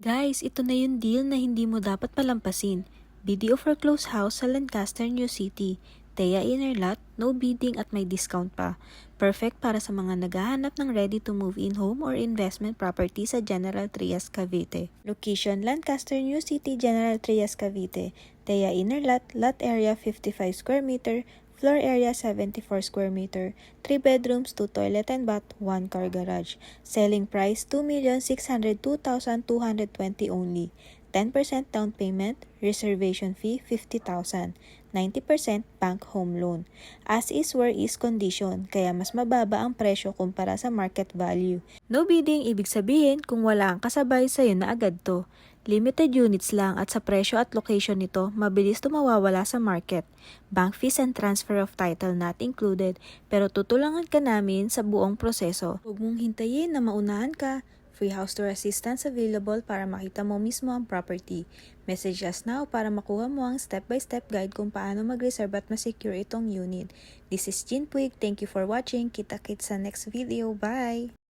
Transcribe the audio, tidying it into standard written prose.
Guys, ito na yung deal na hindi mo dapat palampasin. BDO foreclosed house sa Lancaster, New City. Thea Inner Lot, no bidding at may discount pa. Perfect para sa mga naghahanap ng ready-to-move-in home or investment property sa General Trias, Cavite. Location, Lancaster, New City, General Trias, Cavite. Thea Inner Lot, lot area 55 square meter, floor area 74 square meter, 3 bedrooms, 2 toilet and bath, 1 car garage. Selling price 2,602,220 only. 10% down payment, reservation fee 50,000. 90% bank home loan. As is where is condition, kaya mas mababa ang presyo kumpara sa market value. No bidding ibig sabihin kung wala ang kasabay sa'yo na agad to. Limited units lang at sa presyo at location nito, mabilis to mawawala sa market. Bank fees and transfer of title not included, pero tutulungan ka namin sa buong proseso. Huwag mong hintayin na maunahan ka. Free house tour assistance available para makita mo mismo ang property. Message us now para makuha mo ang step-by-step guide kung paano mag-reserve at ma-secure itong unit. This is Jean Puig. Thank you for watching. Kita-kits sa next video. Bye!